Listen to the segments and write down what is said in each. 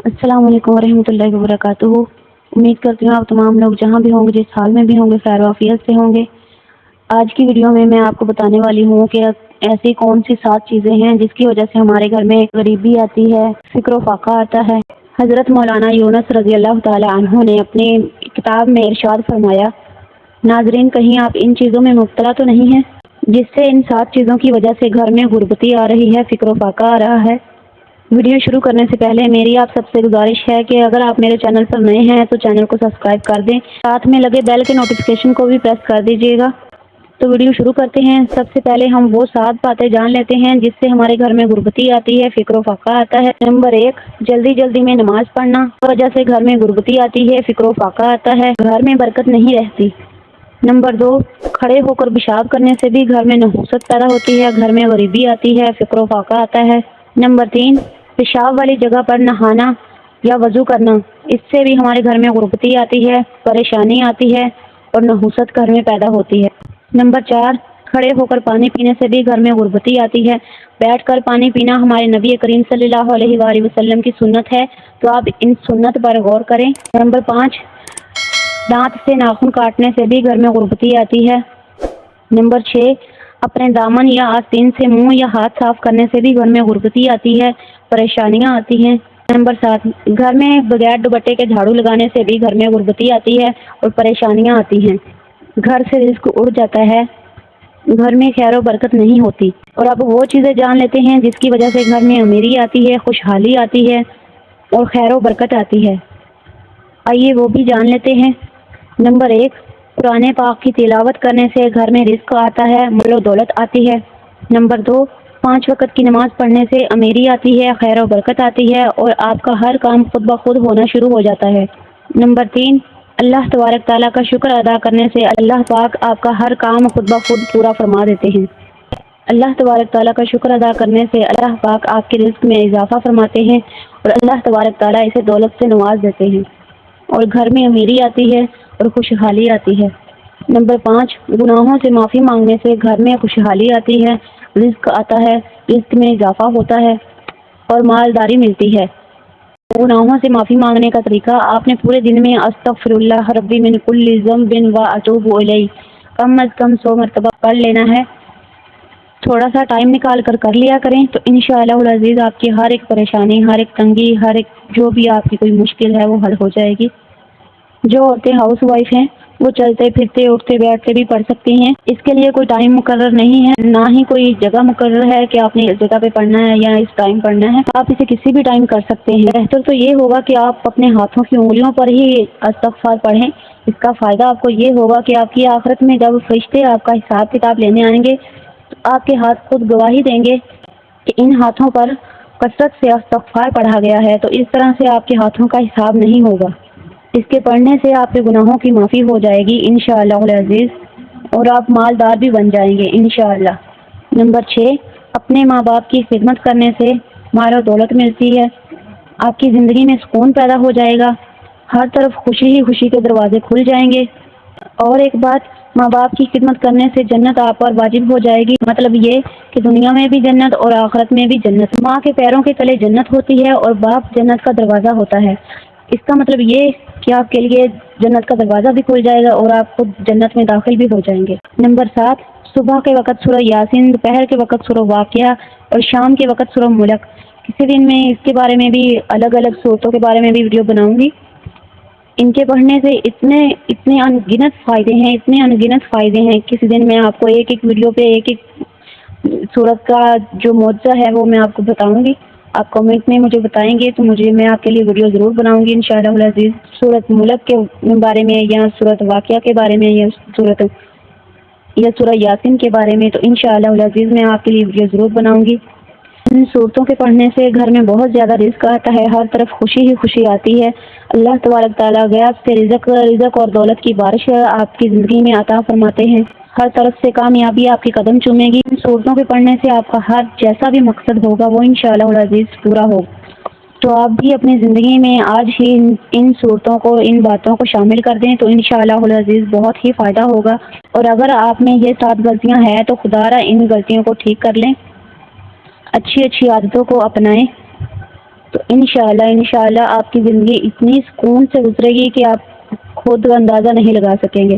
अस्सलाम वालेकुम रहमतुल्लाहि व बरकातुहू। उम्मीद करती हूँ आप तमाम लोग जहाँ भी होंगे, जिस हाल में भी होंगे, खैर आफियत से होंगे। आज की वीडियो में मैं आपको बताने वाली हूँ कि ऐसी कौन सी 7 चीज़ें हैं जिसकी वजह से हमारे घर में गरीबी आती है, फिक्र फाका आता है। हज़रत मौलाना यूनुस रज़ी अल्लाह ताला अन्हु ने अपनी किताब में इरशाद फरमाया, नाज़रीन कहीं आप इन चीज़ों में मुब्तला तो नहीं हैं जिससे इन 7 चीज़ों की वजह से घर में गुर्बती आ रही है, फिक्र फाका आ रहा है। वीडियो शुरू करने से पहले मेरी आप सबसे गुजारिश है कि अगर आप मेरे चैनल पर नए हैं तो चैनल को सब्सक्राइब कर दें, साथ में लगे बेल के नोटिफिकेशन को भी प्रेस कर दीजिएगा। तो वीडियो शुरू करते हैं। सबसे पहले हम वो 7 बातें जान लेते हैं जिससे हमारे घर में गुर्बती आती है, फिक्र फाका आता है। नंबर 1, जल्दी जल्दी में नमाज पढ़ना, वजह से घर में गुर्बती आती है, फिक्र फाका आता है, घर में बरकत नहीं रहती। नंबर 2, खड़े होकर पेशाब करने से भी घर में नहूसत पैदा होती है, घर में गरीबी आती है, फिक्र फाका आता है। नंबर 3, पेशाब वाली जगह पर नहाना या वज़ू करना, इससे भी हमारे घर में गुर्बती आती है, परेशानी आती है और नहूसत घर में पैदा होती है। नंबर 4, खड़े होकर पानी पीने से भी घर में गुर्बती आती है। बैठकर पानी पीना हमारे नबी करीम सल्लल्लाहु अलैहि वसल्लम की सुन्नत है, तो आप इन सुन्नत पर गौर करें। नंबर 5, दांत से नाखून काटने से भी घर में गुर्बती आती है। नंबर 6, अपने दामन या आस्तीन से मुंह या हाथ साफ करने से भी घर में गुर्बती आती है, परेशानियां आती हैं। नंबर 7, घर में बगैर दुपट्टे के झाड़ू लगाने से भी घर में गुर्बती आती है और परेशानियां आती हैं। घर से रिस्क उड़ जाता है, घर में खैर और बरकत नहीं होती। और अब वो चीज़ें जान लेते हैं जिसकी वजह से घर में अमीरी आती है, खुशहाली आती है और खैर और बरकत आती है। आइए वो भी जान लेते हैं। नंबर 1, कुरान पाक की तिलावत करने से घर में रिस्क आता है, मालो दौलत आती है। नंबर 2, 5 वक़्त की नमाज पढ़ने से अमीरी आती है, खैर और बरकत आती है और आपका हर काम खुद ब खुद होना शुरू हो जाता है। नंबर 3, अल्लाह तबारक ताला का शुक्र अदा करने से अल्लाह पाक आपका हर काम खुद ब खुद पूरा फरमा देते हैं। अल्लाह तबारक ताला का शुक्र अदा करने से अल्लाह पाक आपके रिस्क में इजाफा फरमाते हैं और अल्लाह तबारक ताला इसे दौलत से नवाज देते हैं और घर में अमीरी आती है और खुशहाली आती है। नंबर 5, गुनाहों से माफ़ी मांगने से घर में खुशहाली आती है, रिस्क आता है, रिस्क में इजाफा होता है और मालदारी मिलती है। गुनाहों से माफ़ी मांगने का तरीका, आपने पूरे दिन में अस्तगफिरुल्लाह रब्बी मिन कुल्लि ज़ंबिन व अतूबु इलैहि कम अज़ कम 100 मरतबा पढ़ लेना है। थोड़ा सा टाइम निकाल कर लिया करें तो इंशाअल्लाहुल अज़ीज़ आपकी हर एक परेशानी, हर एक तंगी, हर एक जो भी आपकी कोई मुश्किल है वो हल हो जाएगी। जो औरतें हाउस वाइफ हैं वो चलते फिरते उठते बैठते भी पढ़ सकती हैं। इसके लिए कोई टाइम मुकर्रर नहीं है, ना ही कोई जगह मुकर्रर है कि आपने इस जगह पे पढ़ना है या इस टाइम पढ़ना है। आप इसे किसी भी टाइम कर सकते हैं। बेहतर तो ये होगा कि आप अपने हाथों की उंगलियों पर ही इस्तग़फ़ार पढ़ें। इसका फ़ायदा आपको ये होगा कि आपकी आखिरत में जब फरिश्ते आपका हिसाब किताब लेने आएंगे तो आपके हाथ खुद गवाही देंगे कि इन हाथों पर कसरत से इस्तग़फ़ार पढ़ा गया है, तो इस तरह से आपके हाथों का हिसाब नहीं होगा। इसके पढ़ने से आपके गुनाहों की माफ़ी हो जाएगी इंशाअल्लाह अज़ीज़ और आप मालदार भी बन जाएंगे इंशाअल्लाह। नंबर 6, अपने माँ बाप की खिदमत करने से माल और दौलत मिलती है, आपकी ज़िंदगी में सुकून पैदा हो जाएगा, हर तरफ खुशी ही खुशी के दरवाजे खुल जाएंगे। और एक बात, माँ बाप की खिदमत करने से जन्नत आप पर वाजिब हो जाएगी। मतलब ये कि दुनिया में भी जन्नत और आखिरत में भी जन्नत। माँ के पैरों के तले जन्नत होती है और बाप जन्नत का दरवाज़ा होता है। इसका मतलब ये कि आपके लिए जन्नत का दरवाज़ा भी खुल जाएगा और आप खुद जन्नत में दाखिल भी हो जाएंगे। नंबर 7, सुबह के वक़्त सूरह यासीन, दोपहर के वक़्त सूरह वाक़िया और शाम के वक़्त सूरह मुल्क। किसी दिन मैं इसके बारे में भी अलग अलग सूरतों के बारे में भी वीडियो बनाऊंगी। इनके पढ़ने से इतने अनगिनत फ़ायदे हैं, इतने अनगिनत फ़ायदे हैं। किसी दिन मैं आपको एक एक वीडियो पे एक एक सूरत का जो मौज़ा है वो मैं आपको बताऊंगी। आप कमेंट में मुझे बताएंगे तो मैं आपके लिए वीडियो ज़रूर बनाऊंगी इंशाअल्लाह अज़ीज़। सूरत मुल्क के बारे में या सूरत वाक़िया के बारे में या सूरह यासीन के बारे में, तो इंशाअल्लाह अज़ीज़ मैं आपके लिए वीडियो ज़रूर बनाऊंगी। इन सूरतों के पढ़ने से घर में बहुत ज़्यादा रिज़्क आता है, हर तरफ खुशी ही खुशी आती है। अल्लाह तबारक ताला गैब से रिज़्क और दौलत की बारिश आपकी ज़िंदगी में अता फरमाते हैं। हर तरफ से कामयाबी आपकी कदम चूमेगी। इन सूरतों के पढ़ने से आपका हर जैसा भी मकसद होगा वो इंशाअल्लाह अज़ीज़ पूरा हो। तो आप भी अपनी ज़िंदगी में आज ही इन सूरतों को, इन बातों को शामिल कर दें तो इंशाअल्लाह अज़ीज़ बहुत ही फ़ायदा होगा। और अगर आप में ये 7 गलतियाँ हैं तो खुदारा इन गलतियों को ठीक कर लें, अच्छी अच्छी आदतों को अपनाएं تو انشاءاللہ آپ کی زندگی اتنی سکون سے گزرے گی کہ آپ خود اندازہ نہیں لگا سکیں گے۔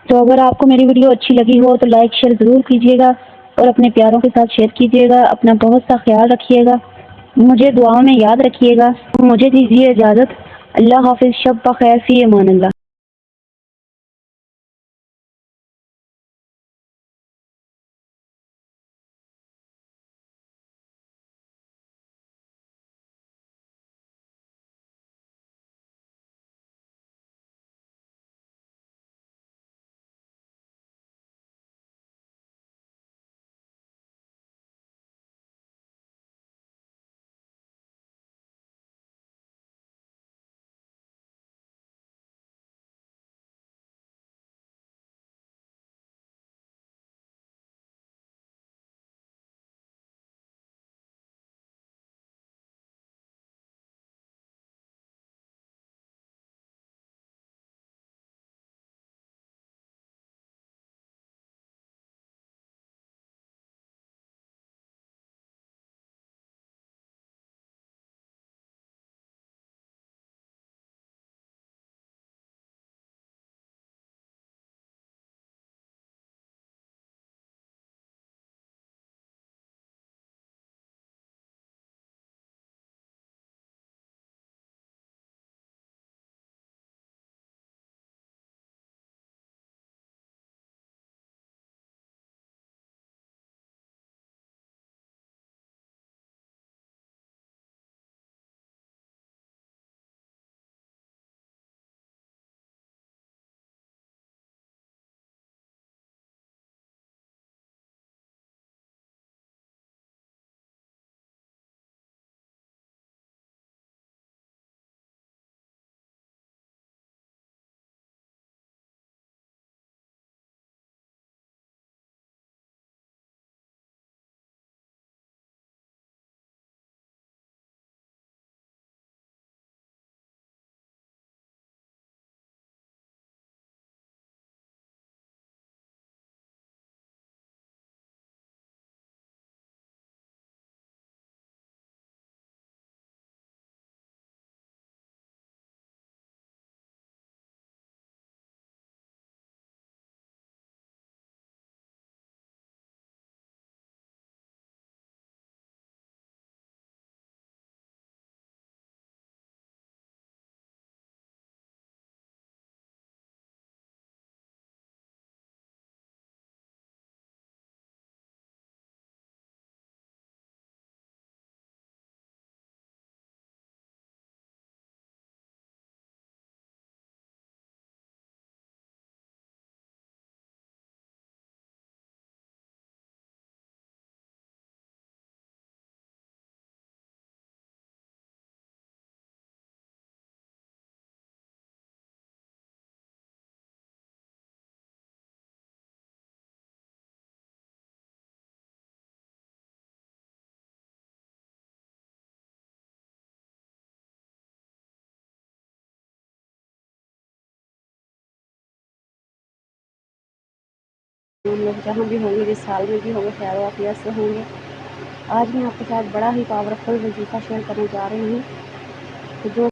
تو اگر آپ کو میری ویڈیو اچھی لگی ہو تو لائک شیئر ضرور کیجیے گا اور اپنے پیاروں کے ساتھ شیئر کیجیے گا۔ اپنا بہت سا خیال رکھیے گا، مجھے دعاؤں میں یاد رکھیے گا۔ مجھے دیجیے اجازت۔ اللہ حافظ، شب بخیر، فی امان اللہ۔ ہم لوگ جہاں بھی ہوں گے، جس حال میں بھی ہوں گے، خیر و عافیت سے ہوں گے۔ آج میں آپ کے ساتھ بڑا ہی پاورفل وظیفہ شیئر کرنے جا رہی ہوں کہ جو